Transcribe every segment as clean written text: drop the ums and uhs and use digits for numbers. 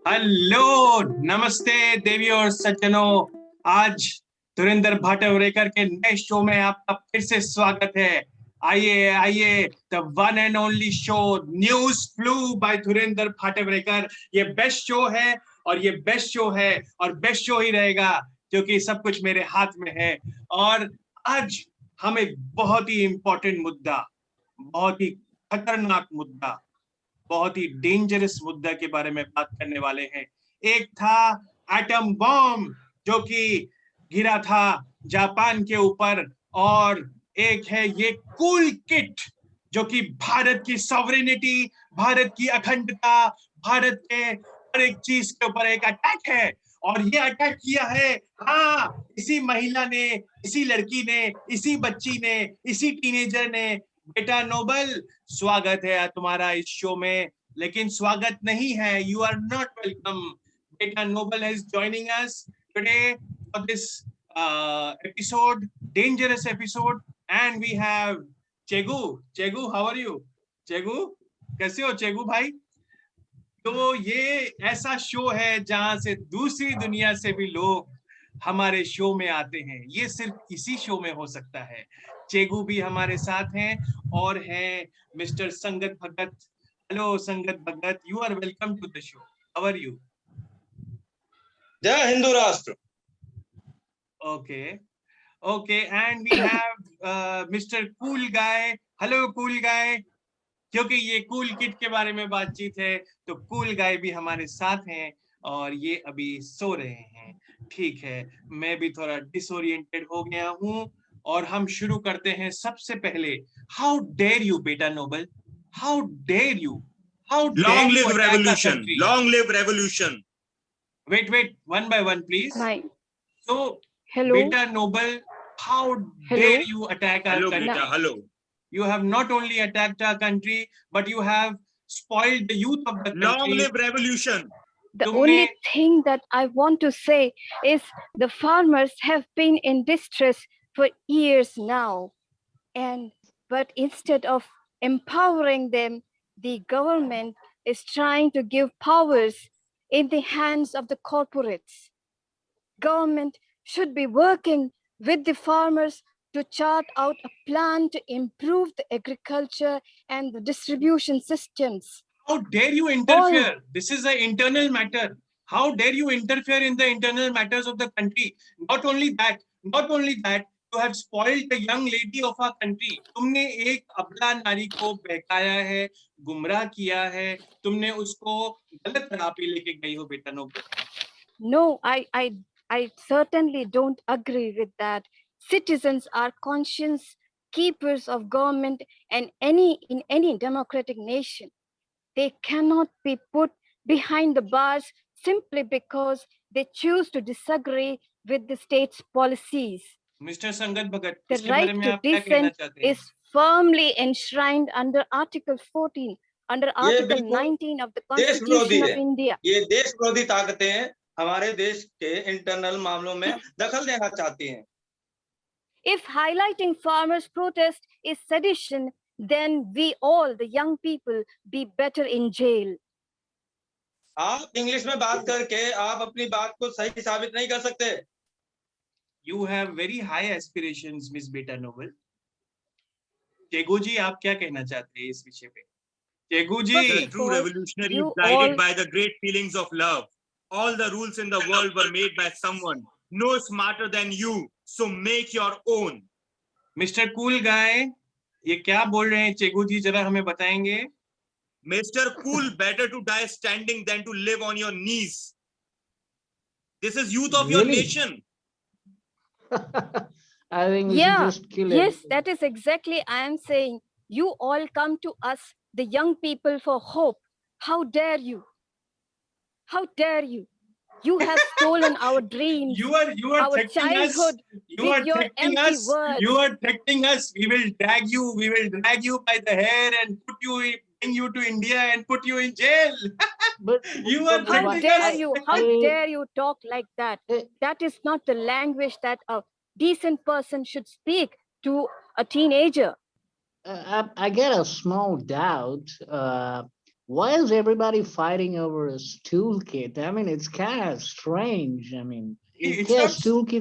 Hello, नमस्ते देवी और सज्जनों। आज धुरेंद्र भाटवरेकर के नए शो में आपका फिर से स्वागत है। आइए आइए, the one and only show news flu by Dhurendra Bhatwarekar. ये बेस्ट शो है और ये बेस्ट शो है और बेस्ट शो ही रहेगा क्योंकि सब कुछ मेरे हाथ में है। और आज हम एक बहुत ही इंपॉर्टेंट मुद्दा, बहुत ही खतरनाक मुद्दा, बहुत ही डेंजरस मुद्दा के बारे में बात करने वाले हैं। एक था एटम बॉम्ब जो कि गिरा था जापान के ऊपर, और एक है ये कूल किट जो कि भारत की सॉवरेनिटी, भारत की अखंडता, भारत के हर एक चीज के ऊपर एक अटैक है। और ये अटैक किया है, हाँ, इसी महिला ने, इसी लड़की ने, इसी बच्ची ने, इसी टीनेजर ने। बेटा नोबल, स्वागत है तुम्हारा इस शो में, लेकिन स्वागत नहीं है, यू आर नॉट वेलकम। बेटा Nobel is joining us today for this episode, dangerous episode, and we have Chegu. Chegu, how are you? Chegu, कैसे हो चेगू भाई? तो ये ऐसा शो है जहां से दूसरी दुनिया से भी लोग हमारे शो में आते हैं। ये सिर्फ इसी शो में हो सकता है। चेगू भी हमारे साथ हैं और हैं मिस्टर संगत Bhagat. Hello Sangat Bhagat, you are welcome to the show. How are you? जय हिंदू राष्ट्र। Okay okay, and we have mister cool guy. Hello cool guy. क्योंकि ये कूल किट के बारे में बातचीत है तो कूल गाय भी हमारे साथ हैं और ये अभी सो रहे हैं। ठीक है, मैं भी थोड़ा डिसोरिएंटेड हो गया हूँ और हम शुरू करते हैं। सबसे पहले, हाउ डेयर यू बेटा noble, how dare you, how Long dare you live attack a revolution! Country. Long live revolution! Wait, one by one please. So, Hello. Beta Noble, how dare you attack our Hello, country? beta. Hello. You have not only attacked our country, but you have spoiled the youth of the Long country. live revolution! The only thing that I want to say is the farmers have been in distress for years now. But instead of empowering them, the government is trying to give powers in the hands of the corporates. Government should be working with the farmers to chart out a plan to improve the agriculture and the distribution systems. How dare you interfere? This is an internal matter. How dare you interfere in the internal matters of the country? Not only that, you have spoiled the young lady of our country. तुमने एक अबला नारी को बहकाया है, गुमराह किया है, तुमने उसको गलत राह पे लेके गई हो बेटा Nobel. No, I certainly don't agree with that. Citizens are conscious keepers of government and in any democratic nation. They cannot be put behind the bars simply because they choose to disagree with the state's policies. Mister संगत भगत, The इसके बारे right में to आप क्या कहना dissent चाहते हैं? is firmly enshrined under Article 14, under Article 19 of the Constitution of India. ये देश विरोधी ताकतें हैं, हमारे देश के इंटरनल मामलों में दखल देना चाहती हैं। If highlighting farmers' protest is sedition, then we all, the young people, be better in jail. आप इंग्लिश में बात करके आप अपनी बात को सही साबित नहीं कर सकते। You have very high aspirations, Miss Beta Noble. Chegu जी, आप क्या कहना चाहते हैं इस विषय पे? चेगू जी, The true revolutionary is guided by the great feelings of love. All the rules in the world were made by someone no smarter than you, so make your own. Mister cool गाय, ये क्या बोल रहे हैं चेगू जी, जरा हमें बताएंगे? Mr. Cool, better to die standing than to live on your knees. This is youth of your nation. I think we should just kill it. Yes, that is exactly I am saying. You all come to us, the young people, for hope. How dare you? How dare you? You have stolen our dreams, You are our threatening us. childhood You are with your threatening empty us. words. You are threatening us. We will drag you by the hair and bring you to India and put you in jail. But You are How threatening dare us. you? How dare you talk like that? That is not the language that a decent person should speak to a teenager. I get a small doubt. why is everybody fighting over a stool kit? I mean, it's kind of strange. I mean, It's क्या not.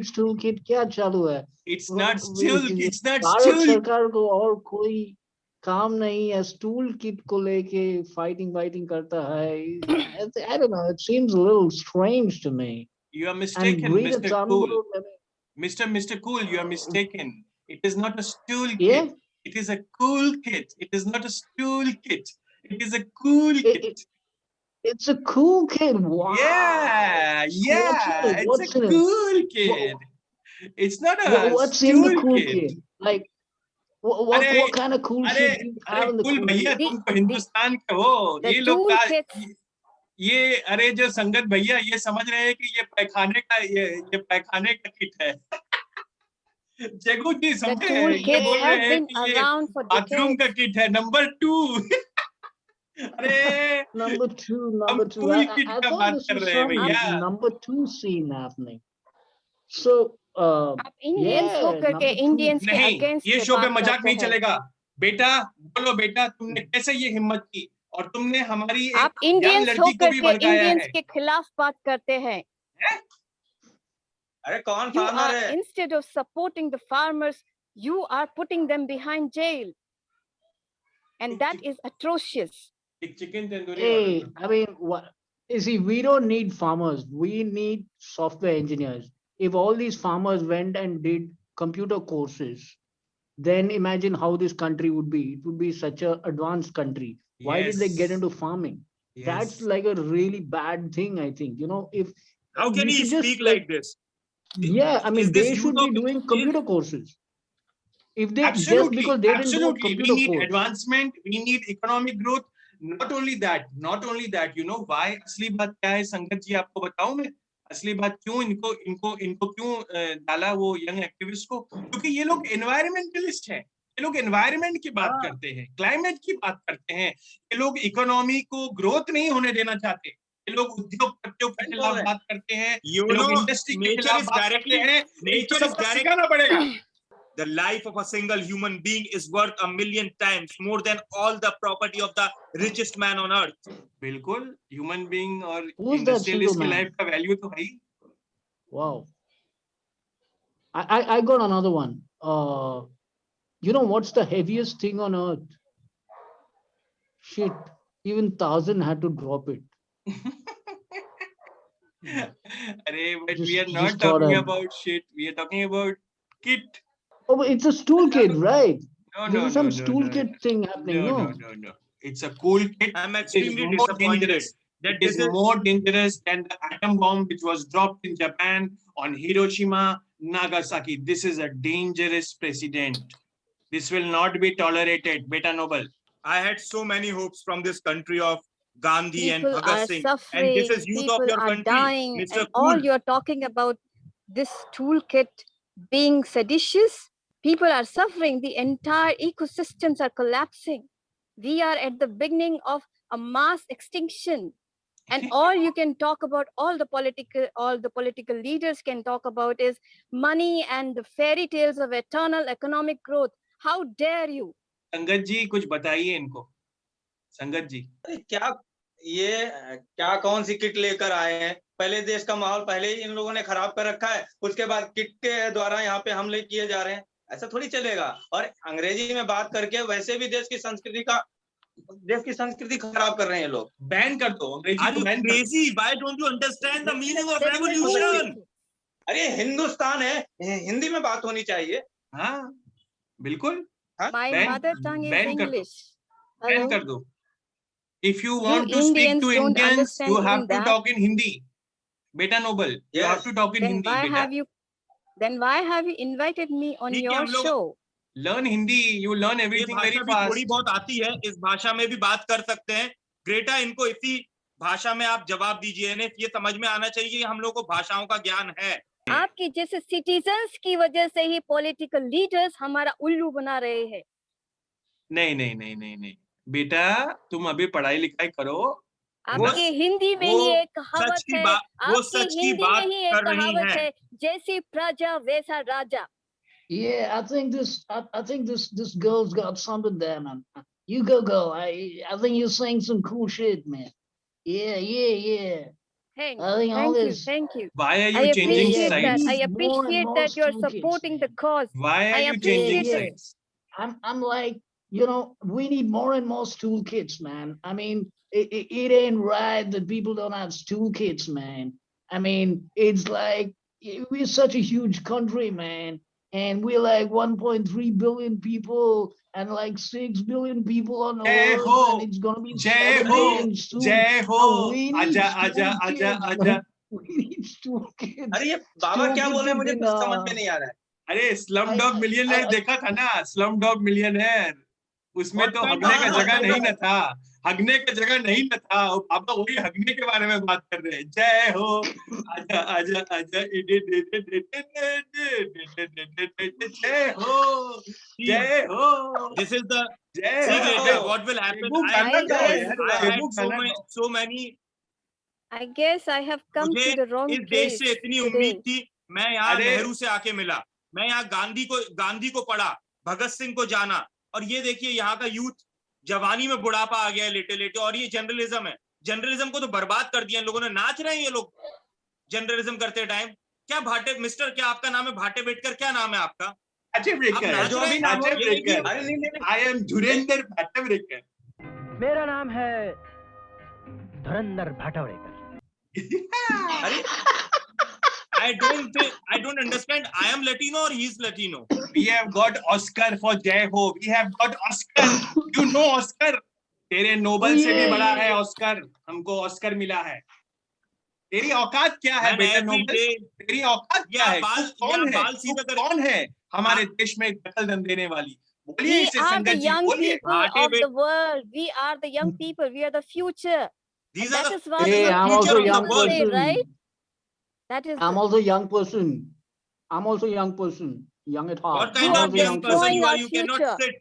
stool kit क्या चालू है? It's not ये stool. It's not Bharat stool. सरकार को और कोई काम नहीं है stool kit को लेके fighting करता है. I don't know. It seems a little strange to me. You are And mistaken, Greta Mr. Cool. Thunberg, I mean, Mr. Cool, you are mistaken. It is not a stool yeah, kit. It is a cool kit. It is not a stool kit. It is a cool kit. it's a cool kid. Wow. Yeah, So yeah. It's a What's in it? cool kid. It's not a What's in the stool cool kit. kid? Like, अरे what kind of cool अरे shit do you अरे have in the कुल cool भैया, kid? तुम तो हिंदुस्तान के हो. The ये लोग tool का kits. ये अरे जो संगत भैया ये समझ रहे हैं कि ये पैखाने का ये पैखाने का किट है. जगू जी The समझे हैं, tool ये kits बोल रहे have हैं been कि ये around for बाथरूम का decades. किट है. नंबर 2. अरे Number two, हम number two. Cool kit I का thought बात this कर was रहे हैं some भैया. number two scene happening. So, आप इंडियंस yeah, होकर के number two. इंडियंस के नहीं, अगेंस्ट ये में शो पे बात मजाक करते नहीं हैं. चलेगा. बेटा बोलो बेटा, तुमने कैसे ये हिम्मत की और तुमने हमारी आप एक यंग इंडियंस लड़की को होकर भी के भड़काया इंडियंस है. के खिलाफ बात करते हैं. अरे कौन You फार्मर are, है? instead of supporting the farmers, you are putting them behind jail. And that is atrocious. एक chicken tandoori Hey, order I mean, what? You see, we don't need farmers. We need software engineers. If all these farmers went and did computer courses, then imagine how this country would be. It would be such a advanced country. Why did they get into farming? That's like a really bad thing, I think. You know, if How can we he should just speak like this? yeah, I mean, Is this they should youth be of doing computer courses. If they just Absolutely, because they didn't do a absolutely. We computer need course. advancement. We need economic growth. Not only that. You know why? असली बात क्या है संगत जी, आपको बताऊं मैं. असली बात क्यों इनको क्यों डाला वो यंग एक्टिविस्ट को? क्योंकि ये लोग एनवायरमेंटलिस्ट हैं. ये लोग एनवायरमेंट की बात करते हैं, क्लाइमेट की बात करते हैं. ये लोग इकोनॉमी को ग्रोथ नहीं होने देना चाहते. ये लोग उद्योगपतियों के खिलाफ बात करते हैं. You ये लोग know, इंडस्ट्री के nature खिलाफ is बात करते हैं. nature इनको is सबको direct- सिखाना पड़ेगा. The life of a single human being is worth 1,000,000 times more than all the property of the richest man on earth. बिल्कुल, ह्यूमन बीइंग और Who's that इंडस्ट्रियलिस्ट की single man? लाइफ का value तो है ही. Wow. I got another one. You know what's the heaviest thing on earth? Shit. Even 1,000 had to drop it. अरे, but we are Just not thought talking I'd- about shit. We are talking about kit. Oh, but it's a stool kit, right? No, This no, is no, some no, stool no, kit no. thing happening. No, No, no, no, no. It's a cool kit. I'm It is extremely more disappointed dangerous. that It is this is more dangerous than the atom bomb which was dropped in Japan on Hiroshima, Nagasaki. This is a dangerous precedent. This will not be tolerated. Beta Noble. I had so many hopes from this country of Gandhi and People Bhagat are Singh, suffering, and this is youth of people your are country, dying, Mr. and all Cool. you're talking about this toolkit being seditious. People are suffering, the entire ecosystems are collapsing. We are at the beginning of a mass extinction. And all you can talk about, all the political leaders can talk about is money and the fairy tales of eternal economic growth. How dare you? संगत जी कुछ बताइए इनको. संगत जी. क्या कौन सी kit लेकर आए हैं? पहले देश का माहौल पहले ही इन लोगों ने खराब कर रखा है, उसके बाद किट के द्वारा यहाँ पे हमले किए जा रहे हैं. ऐसा थोड़ी चलेगा. और अंग्रेजी में बात करके वैसे भी देश की संस्कृति खराब कर रहे हैं लोग. बैन कर दो अंग्रेजी Are को. you बैन कर दो. crazy? Why don't you understand the meaning of That's the revolution? truth. अरे हिंदुस्तान है, हिंदी में बात होनी चाहिए. हाँ, बिल्कुल. My Ban- mother tongue is ban कर दो. English. Ban Hello? कर दो. If you want to speak Indians to don't Indians, understand you even have to that. talk in Hindi. Beta Noble, you Yes. have to talk in Then Hindi. why Beta. have you invited me on ठीक है, your हम लोग- show? Learn Hindi. You learn ये everything very भाषा भी fast. थोड़ी बहुत आती है, इस भाषा में भी बात कर सकते हैं. ग्रेटा, इनको इसी भाषा में आप जवाब दीजिए. इन्हें ये समझ में आना चाहिए कि हम लोग को भाषाओं का ज्ञान है. आपकी जैसे सिटीजन्स की वजह से ही पॉलिटिकल लीडर्स हमारा उल्लू बना रहे हैं. नहीं. बेटा, तुम अभी पढ़ाई लिखाई करो. आपकी हिंदी में वो ही एक कहावत सच की है. बात- वो आपकी सच की हिंदी बात में ही एक कर रही कहावत हैं. है, जैसी प्रजा वैसा राजा. yeah, I think this girl's got something there, man. You go. I think you're saying some cool shit, man. Yeah. Thank I think all this. thank you. Why are I you changing appreciate that. sides? I More and appreciate more that you're school kids, supporting the man. cause. Why are I you changing appreciate it. sides? I'm like, you know, we need more and more stool kits, man. I mean, it ain't right that people don't have stool kits, man. I mean, it's like we're such a huge country, man, and we're like 1.3 billion people, and like 6 billion people on Jai Earth, ho, and it's gonna be Jai 7 ho, billion soon. Jai Now ho. we need Aja, stool aja, aja, kids, aja. man. We need stool kids. अरे ये बाबा Stool क्या kids बोल रहे हैं is मुझे in, कुछ समझ में नहीं आ रहा है। अरे स्लम डॉग मिलियनेयर देखा था ना, स्लम डॉग मिलियनेयर, उसमें What तो kind हगने of- का what जगह kind नहीं of- न था, हगने का जगह नहीं न था, अब तो वही हगने के बारे में बात कर रहे हैं। जय हो, आजा आजा आजा, जय हो, जय हो, This is the जय see, हो। Greta, what will happen? शेबू गाना I गाओ guess- यार, I had शेबू गाना गाओ। so many. I guess I have come मुझे to the wrong इस देश place से इतनी today. उम्मीद थी। मैं यहाँ अरे- नेहरू से आके मिला, मैं यहाँ गांधी को पढ़ा, भगत सिंह को जाना, और ये देखिए यहाँ का यूथ जवानी में बुढ़ापा आ गया है लेटे लेटे। और ये जर्नलिज्म है, जर्नलिज्म को तो बर्बाद कर दिया इन लोगों ने। नाच रहे हैं ये लोग जर्नलिज्म करते टाइम। क्या भाटे मिस्टर, क्या आपका नाम है? भाटे बेटकर, क्या नाम है आपका? भाटेब्रेकर, आप नाच रहे हैं? भाटेब्रेकर। अरे नहीं I am धुरेंद्र भाटेब्रेकर। मेरा नाम है धुरंधर भाटवड़ेकर। अरे I don't understand. I am Latino or he's Latino? We have got Oscar for Jai Ho. We have got Oscar. You know Oscar? तेरे नोबल से भी बड़ा है ऑस्कर, हमको ऑस्कर मिला है। तेरी औकात क्या है Man, बेटा every नोबल? day- तेरी औकात क्या है? तू कौन है? तू कौन है हमारे देश में दखल देने वाली? बोलिए We इसे are the संगत जी, young बोलिए। people of the world. We are the young people. We are the future. These And are that the is what Hey, the I'm future also of a the young world. say, person. right? That is I'm the, also a young person. I'm also a young person. Young at heart. What You kind are of young person destroying you are? our You cannot future. sit.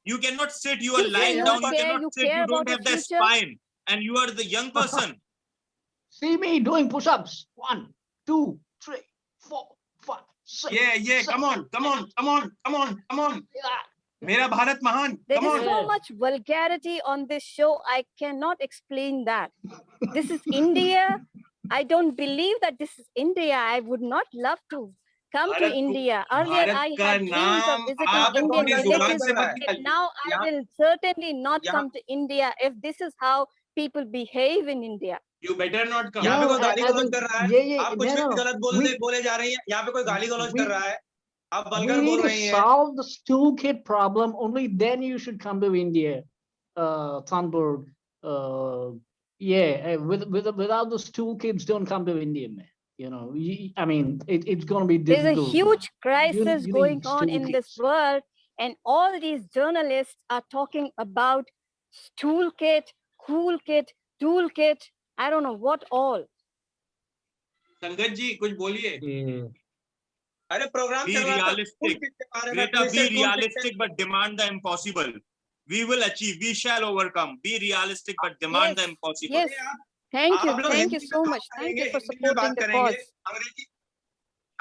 You cannot sit. You are You say lying you down. You care, cannot you sit. care You about don't have your the future. spine, and you are the young person. See me doing push-ups. 1, 2, 3, 4, 5, 6. Yeah, come on, come on, come on, come on, come on. Yeah. मेरा भारत महान, there come is on. so much vulgarity on this show. I cannot explain that. This is India. I don't believe that this is India. I would not love to come to Bharat को- India. Earlier, Bharat I का had dreams of नाम visiting आप Indian अपनी जुबान जुबान villages. से रहा मत है। But निकालिए। now I यहाँ- will certainly not यहाँ- come to India if this is how people behave in India. You better not come. यहाँ पे No, कोई गाली I गलौज think- कर रहा है, yeah, आप कुछ भी no, गलत बोले जा रही है। यहाँ पे कोई गाली गलौज we- कर रहा है, आप We वल्गर need बोल to रही हैं। solve the stool kit problem. Only then you should come to India, Thunberg. Without the stool kids, don't come to India, man. You know, I mean, it's going to be There's difficult. a huge crisis you going need on in this stool world, and all these journalists are talking about toolkit, cool kit, toolkit. I don't know what all. संगत जी कुछ बोलिए। Yeah. अरे programme Be चल रहा था, realistic. Tool kit के बारे में, Greta, तो be इसे tool kit realistic, but demand the impossible. We will achieve. We shall overcome. Be realistic, but demand the Yes, impossible. yes. Thank you. आप लोग Thank you हिंदी में so बात much. Thank करेंगे, you for हिंदी में supporting बात the करेंगे, cause. अंग्रेजी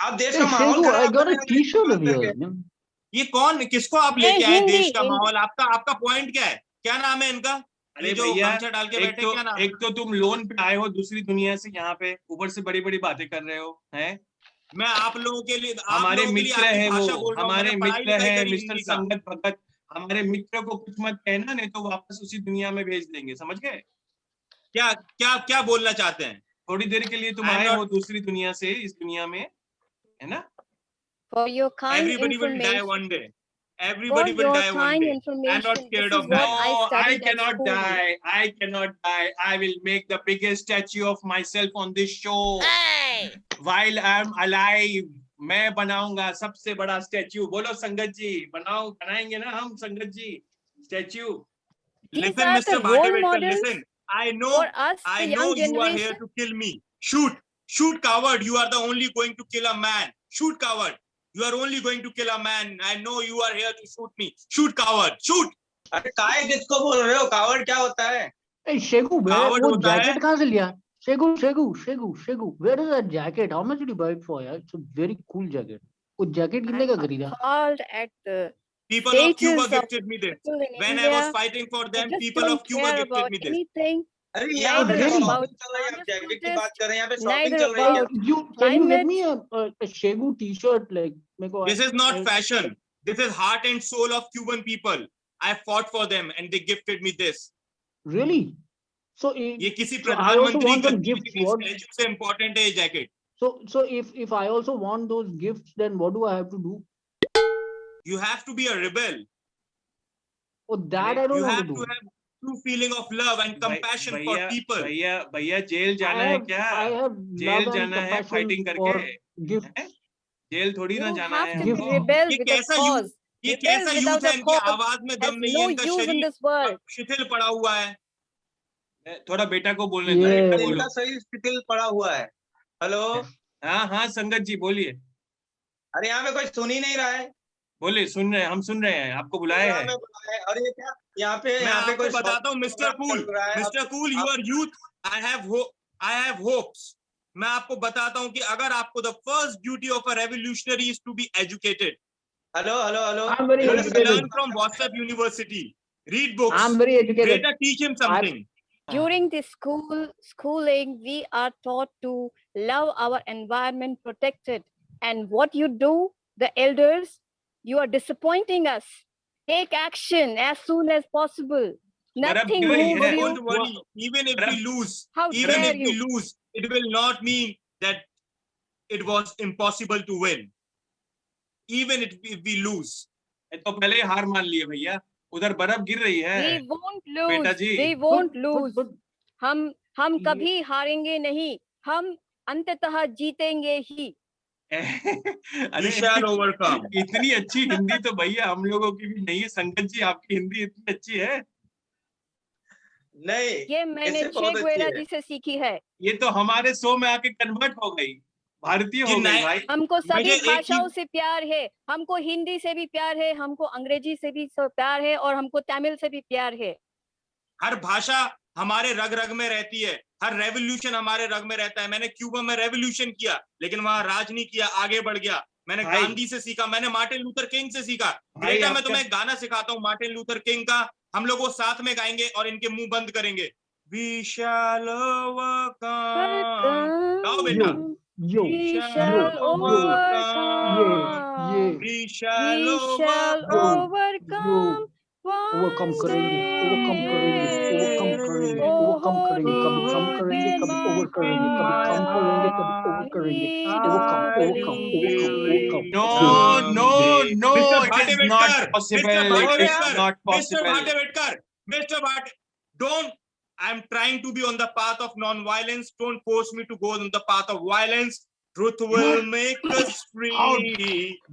आप देश Hey, का माहौल Shegu, खराब I got कर a रहे हैं अंग्रेजी T-shirt में of बात yours. करके। Man. ये कौन, किसको आप ये लेके आए हिंदी- देश का हिंदी- माहौल? आपका पॉइंट क्या है? क्या नाम है इनका? अरे ये जो भैया, गमछा डाल के बैठे, क्या नाम? एक तो तुम लोन पे आए हो दूसरी दुनिया से, यहाँ पे ऊपर से बड़ी बड़ी बातें कर रहे हो, हैं? मैं आप लोगों के लिए, आप हमारे लोगों के लिए मित्र आपकी है भाषा वो, बोल रहा हूं। हमारे मैंने पढ़ाई मित्र लिखाई है करी मिस्टर हिंदी का। संगत भगत। हमारे मित्र को कुछ मत कहना, नहीं तो वापस उसी दुनिया में भेज देंगे, समझ गए? क्या क्या क्या बोलना चाहते हैं? थोड़ी देर के लिए तुम I'm आए not- हो दूसरी दुनिया से इस दुनिया में, है ना? For your kind Everybody will die information. one day. For Everybody will your die one kind day. information. not This scared is of what dying. I No, I studied at cannot school. die. I cannot die. I will make the biggest statue of myself on this show. While I am alive, मैं बनाऊंगा सबसे बड़ा statue. बोलो संगत जी, बनाएंगे ना हम संगत जी statue. These Listen, are Mr. the role Bhatevekar, models listen. I know, for us, I the know young you are here generation. to kill me. Shoot, coward. You are the only going to kill a man. Shoot, coward. You are only going to kill a man. I know you are here to shoot me. Shoot, coward. Shoot. अरे काय किसको बोल रहे हो? कावड़ क्या होता है? Hey, Shegu, Coward वो होता है। jacket कहाँ से लिया? Shegu, where is that jacket? How much did you buy it for? Yeah? It's a very cool jacket. वो jacket कितने का खरीदा? Appalled at the People of Cuba status of gifted me this. people in When I was India. fighting for They them, just people don't of Cuba care gifted about me this. anything, अरे यहाँ पे neither really? Shopping about चल रही है, आप farmers' jacket की बात protest, कर रहे हैं, यहाँ पे शॉपिंग neither चल रही है। about Can you get climate. me a Shegu T-shirt like? मेरे को This is not I- fashion. This is heart and soul of Cuban people. I fought for them and they gifted me this. Really? So ये किसी so I also प्रधानमंत्री want some गद्दी gifts. की What? Statue से important है ये jacket. So if I also want those gifts, then what do I have to do? You have to be a rebel. Oh, that I don't You want have to to do. have true feeling of love and compassion for भैया people. भैया भैया jail I जाना है have क्या? I have jail love and जाना है compassion fighting for करके? gifts. हैं? जेल थोड़ी ना You जाना have है to be हमको. rebel ये with a कैसा यूथ cause. ये Rebel कैसा यूथ without है? a इनकी cause आवाज में has दम नहीं है. no इनका use in शरीर this world. शिथिल पड़ा हुआ है. थोड़ा बेटा को बोलने दो. Yeah. बेटा अरे बोलो. इनका शरीर शिथिल पड़ा हुआ है। हेलो, हाँ हाँ संगत जी बोलिए. अरे यहाँ पे कोई सुन ही नहीं रहा है। बोलिए, सुन रहे हैं, हम सुन रहे हैं, आपको बुलाया प्रोग्राम है. में बुलाया है, और ये क्या यहाँ मैं पे आपको कोई बताता हूँ mister cool. Mister cool, you are youth. I have hopes. मैं आपको बताता हूँ कि अगर आपको the first duty of a revolutionary is to be educated. Hello hello hello, I'm very You educated. learn from WhatsApp University. Read books. I'm very educated. Better teach him something. During the schooling, we are taught to love our environment, protect it. And what you do, the elders, you are disappointing us. Take action as soon as possible. Nothing गिर रही moves है. you. Don't worry. Even if we lose, How even dare if we you? lose, it will not mean that it was impossible to win. Even if we lose. तो पहले ही हार मान लिए भैया. उधर बर्फ गिर रही है. We won't बेटा lose. Ji. We won't lose. But हम ये- कभी हारेंगे नहीं. हम अंततः जीतेंगे ही. We अरे shall overcome. इतनी अच्छी हिंदी तो भैया हम लोगों की भी नहीं है. संगत जी आपकी हिंदी इतनी अच्छी है. नहीं, ये मैंने इससे बहुत चे अच्छी गुवेरा है। जी से सीखी है. ये तो हमारे शो में आके कन्वर्ट हो गई, भारतीय हो जी, गई नहीं। भाई. हमको सभी मुझे एक भाषाओं चीज- से प्यार है. हमको हिंदी से भी प्यार है, हमको अंग्रेजी से भी प्यार है, और हमको तमिल से भी प्यार है. हर भाषा हमारे रग रग में रहती है. हर रेवोल्यूशन हमारे रग में रहता है. मैंने क्यूबा में रेवोल्यूशन किया, लेकिन वहां राज नहीं किया, आगे बढ़ गया. मैंने भाई- गांधी से सीखा, मैंने मार्टिन लूथर किंग से सीखा. भाई, बेटा मैं आपका- तुम्हें एक गाना सिखाता हूँ मार्टिन लूथर किंग का. हम लोग वो साथ में गाएंगे और इनके मुंह बंद करेंगे. We shall overcome. गाओ बेटा. yo, We shall shall overcome. yeah. We shall We shall overcome. overcome one करेंगे, overcome करेंगे, overcome करेंगे, day. overcome करेंगे, कभी कम करेंगे, कभी over करेंगे, कभी कम करेंगे, कभी over करेंगे, overcome. No, no, no, Mr. it is not Bhatevekar, possible. Mr. It is Bhatevekar, not Mr. possible. Bhatevekar, Mr. Bhat, don't. I'm trying to be on the path of non-violence. Don't force me to go on the path of violence. Truth will make us free.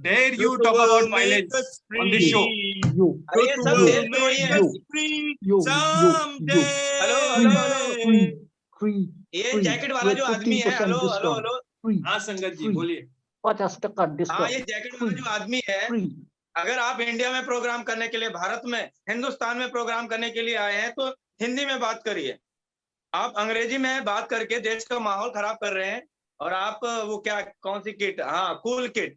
Dare you Truth talk will about make violence us on this show? free. Yo, अरे ये Truth सब will देश द्रोही make है। us free yo, someday. Hello, hello, free, ये jacket वाला जो आदमी है, हेलो हेलो हेलो, free, हाँ संगत जी Free. बोलिए. 50% हाँ, discount, ये जैकेट वाला जो आदमी है, free. अगर आप इंडिया में प्रोग्राम करने के लिए, भारत में, हिंदुस्तान में प्रोग्राम करने के लिए आए हैं, तो हिंदी में बात करिए. आप अंग्रेजी में बात करके देश का माहौल खराब कर रहे हैं. और आप वो क्या, कौन सी किट, हाँ कूल किट,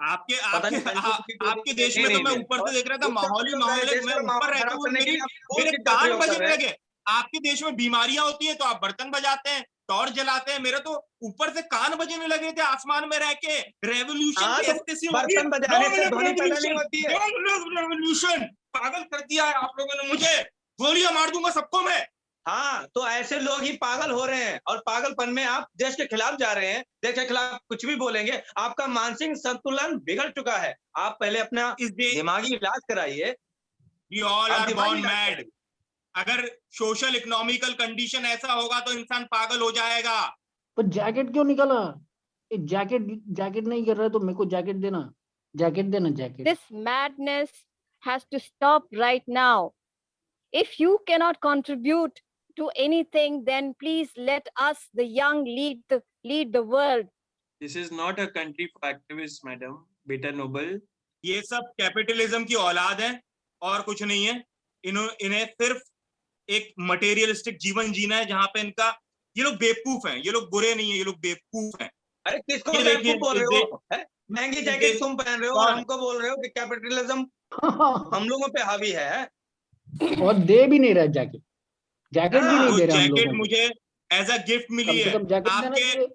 आपके पता नहीं आपके कौन सी किट आपके होती है। देश में तो नहीं, मैं नहीं, ऊपर से देख रहा था माहौल ही माहौल है. देश मैं का माहौल ऊपर रहता खराब हूँ, करने के लिए आप cool मेरे kit का कान प्रयोग कर बजने रहे हैं. लगे. आपके देश में बीमारियां होती है तो आप बर्तन बजाते हैं, टॉर्च जलाते हैं. मेरे तो ऊपर से कान बजने लगे थे आसमान में रह के. रेवोल्यूशन हाँ, की तो एस्टेसी होती है. बर्तन बजाने से ध्वनि पैदा नहीं होती है. रेवोल्यूशन पागल कर दिया है आप लोगों ने मुझे. गोलियां मार दूंगा सबको मैं. हाँ, तो ऐसे लोग ही पागल हो रहे हैं, और पागलपन में आप देश के खिलाफ जा रहे हैं. देश के खिलाफ कुछ भी बोलेंगे, आपका मानसिक संतुलन बिगड़ चुका है. आप पहले अपना इस देश दिमागी इलाज कराइए. We all आप are दिमागी born इलाज mad. अगर सोशल इकोनॉमिकल कंडीशन ऐसा होगा तो इंसान पागल हो जाएगा. पर जैकेट क्यों निकाला? जैकेट नहीं कर रहा तो मेरे को जैकेट देना. Jacket. This madness has to stop right now. If you cannot contribute to anything, then please let us, the young, lead the world. This is not a country for activists, madam. Beta noble. ये सब capitalism की औलाद है और कुछ नहीं है. इन्हें सिर्फ एक मटेरियलिस्टिक जीवन जीना है जहां पे इनका, ये लोग बेवकूफ हैं. ये लोग बुरे नहीं है, ये लोग बेवकूफ हैं. अरे किसको ये देखिए, बेवकूफ बोल रहे हो? हैं? महंगी जैकेट तुम पहन रहे हो और हमको बोल रहे हो कि कैपिटलिज्म हम लोगों पे हावी है। और दे भी नहीं रहा जैकेट, जैकेट भी नहीं वो दे रहा हम जैकेट लोगों को। मुझे एज अ गिफ्ट कम मिली से है। कम जैकेट देना आपके चाहिए,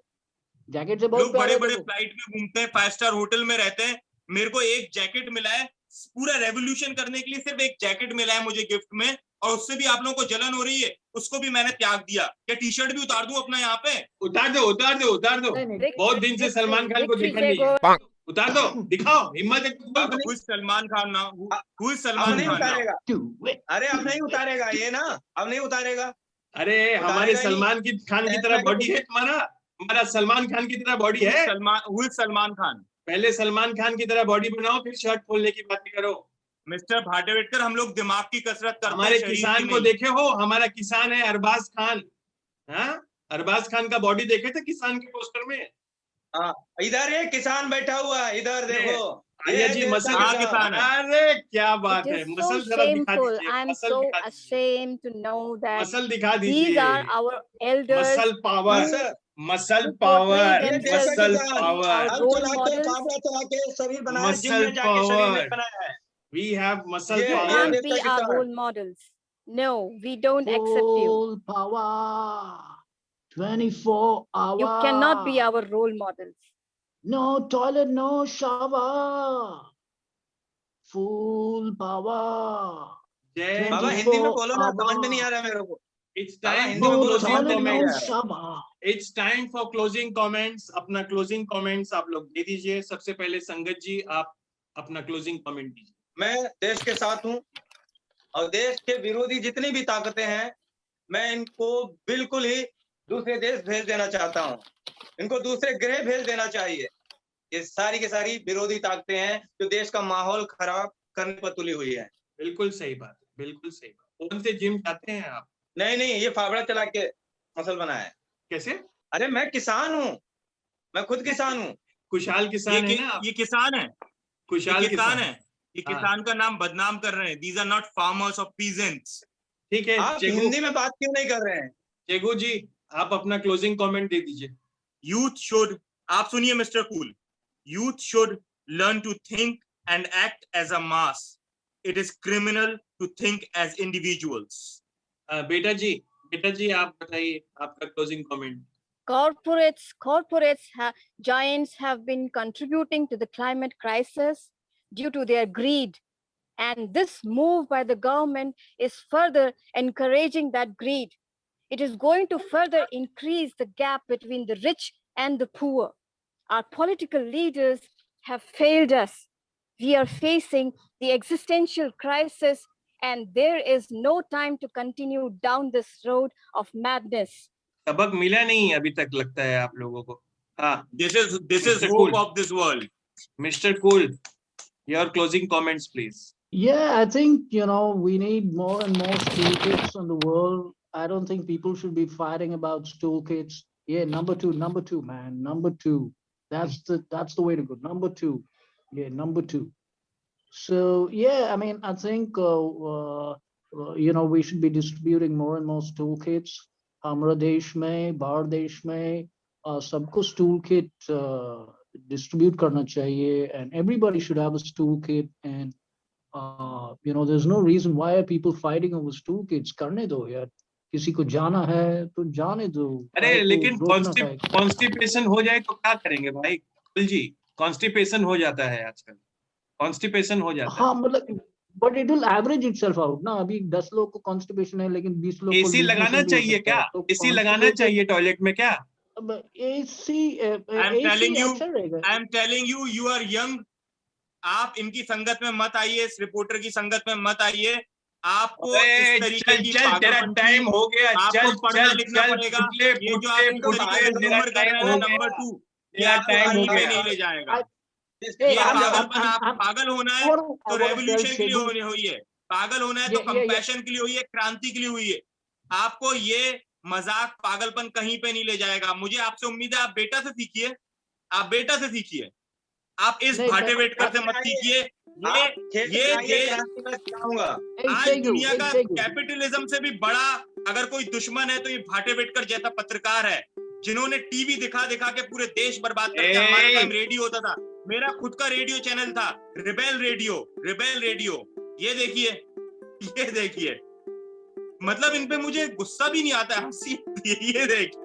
जैकेट से बहुत लोग बड़े प्यारे बड़े देखो। फ्लाइट में घूमते हैं, 5 स्टार होटल में रहते हैं, मेरे को एक जैकेट मिला है, पूरा रेवोल्यूशन करने के लिए सिर्फ एक जैकेट मिला है मुझे गिफ्ट में, और उससे भी आप लोगों को जलन हो रही है, उसको भी मैंने त्याग दिया। क्या टी शर्ट भी उतार दूं अपना यहाँ पे? उतार दो, उतार दो, उतार दो। नहीं, नहीं, बहुत दिन से सलमान खान को Victory, देखा नहीं Jago. है, उतार दो, दिखाओ हिम्मत है तो बोल अब दो। नहीं, Who is Salman Khan now? Who is अब सलमान नहीं खान now? उतारेगा। do it. अरे अब नहीं उतारेगा ये ना, अब नहीं उतारेगा। अरे हमारे सलमान खान की तरह बॉडी है तुम्हारा, हमारा सलमान खान की तरह बॉडी है। Who is Salman Khan? पहले सलमान खान की तरह बॉडी बनाओ, फिर शर्ट खोलने की बातें करो। मिस्टर भाटेवेटकर, हम लोग दिमाग की कसरत करते हैं, हमारे शरीर किसान की को नहीं। देखे हो, हमारा किसान है अरबाज खान। हाँ, अरबाज खान का बॉडी देखे थे किसान के पोस्टर में। हाँ, इधर एक किसान बैठा हुआ है, इधर देखो। आर्या जी मसल, हाँ, किसान है। अरे क्या बात It है, is so मसल जरा दिखा shameful. दीजिए, I'm मसल so दिखा दीजिए, ashamed to know that muscle दिखा these दीजिए। are our elders muscle power, muscle muscle who power, portray ये देश का मसल themselves to किसान be पावर, our हल role चला के models. काफला चला के शरीर बनाया, जिम मसल में जाके शरीर पावर। नहीं बनाया है। वी हैव मसल ये You पावर। can't देश be का our किसान। role models. No, we don't accept you. Full power, 24 hour. You cannot be our role models. No toilet, no shower. Full power. जय बाबा 24 हिंदी में बोलो ना, समझ में नहीं आ hour. रहा मेरे को। इट्स बाबा टाइम हिंदी में फॉर बोलो, No समझ क्लोजिंग में toilet, नहीं no आ रहा। shower. It's time for closing comments. अपना क्लोजिंग कमेंट्स आप लोग दे दीजिए। सबसे पहले संगत जी, आप अपना क्लोजिंग कमेंट दीजिए। मैं देश के साथ हूँ और देश के विरोधी जितनी भी ताकतें हैं, मैं इनको बिल्कुल ही दूसरे देश भेज देना चाहता हूँ। इनको दूसरे ग्रह भेज देना चाहिए। ये सारी की सारी विरोधी ताकतें हैं जो देश का माहौल खराब करने पर तुली हुई है। बिल्कुल सही बात, बिल्कुल सही बात। कौन से जिम जाते हैं आप? नहीं नहीं, ये फावड़ा चला के मसल बना है। कैसे? अरे मैं किसान हूँ, मैं खुद किसान हूँ। खुशहाल किसान है ना आप? ये किसान है, खुशहाल ये किसान है, ये हाँ। किसान का नाम बदनाम कर रहे हैं। These are not farmers or peasants. ठीक है, आप चेगू, हिंदी में बात क्यों नहीं कर रहे हैं? चेगू जी आप अपना क्लोजिंग कमेंट दे दीजिए। Youth should, आप सुनिए mister cool, youth should learn to think and act as a mass. It is criminal to think as individuals. बेटा जी आप बताइए आपका closing comment. Corporates, giants have been contributing to the climate crisis due to their greed. And this move by the government is further encouraging that greed. It is going to further increase the gap between the rich and the poor. Our political leaders have failed us. We are facing the existential crisis, and there is no time to continue down this road of madness. सबक मिला नहीं अभी तक लगता है आप लोगों को। हाँ, This is Mr. hope Cool. of this world. Mister cool, your closing comments please. Yeah, I think, we need more and more stool kits in the world. I don't think people should be fighting about stool kits. Yeah, number two, man, number two. That's the way to go. Number two. Yeah, number two. So, yeah, I mean, I think, we should be distributing more and more stool kits. हमारे देश में, भारत देश में सबको stool kit distribute करना चाहिए, and everybody should have a stool kit. And there's no reason why are people fighting over stool kits. करने दो यार, किसी को जाना है तो जाने दो। अरे लेकिन कॉन्स्टिपेशन हो जाए तो क्या करेंगे भाई कुल जी? कॉन्स्टिपेशन हो जाता है आजकल, कॉन्स्टिपेशन हो जाता है। हाँ, मतलब but it will average itself out ना। अभी 10 लोग को कॉन्स्टिपेशन है, लेकिन 20 लोग को एसी लूज लगाना मोशन भी हो चाहिए सकता क्या? है, तो एसी लगाना चाहिए टॉयलेट में क्या? एसी telling अच्छा रहेगा। I am telling you, you are young. आप इनकी संगत में मत आइए, इस रिपोर्टर की संगत में मत आइए। आपको इस तरीके की चल तेरा पागलपंती, टाइम हो गया, आपको चल पढ़ना चल लिखना चल, पड़ेगा। फुटले ये जो फुटले आप इस तरीके से फुटले, ह्यूमर कर रहे हैं ना, नंबर 2, ये तेरा आपको टाइम हो कहीं पे गया। नहीं ले जाएगा। इसके ये बाद पागलपन, आप पागल होना है तो रेवोल्यूशन के लिए Chegu, होनी हुई है, पागल होना है तो कंपैशन के लिए हुई है, क्रांति के लिए हुई है। आपको ये मजाक पागलपन कहीं पे नहीं ले जाएगा। मुझे आपसे उम्मीद है आप बेटा से सीखिए, आप बेटा से सीखिए, आप इस नहीं, भाटेवेटकर से मत सीखिए। ये आज दुनिया का कैपिटलिज्म से भी बड़ा अगर कोई दुश्मन है तो ये भाटेवेटकर जैसा पत्रकार है, जिन्होंने टीवी दिखा दिखा के पूरे देश बर्बाद करके, हमारे टाइम रेडियो होता था, मेरा खुद का रेडियो चैनल था, रिबेल रेडियो। ये देखिए, मतलब इन पे मुझे गुस्सा भी नहीं आता, हंसी आती है। ये देखिए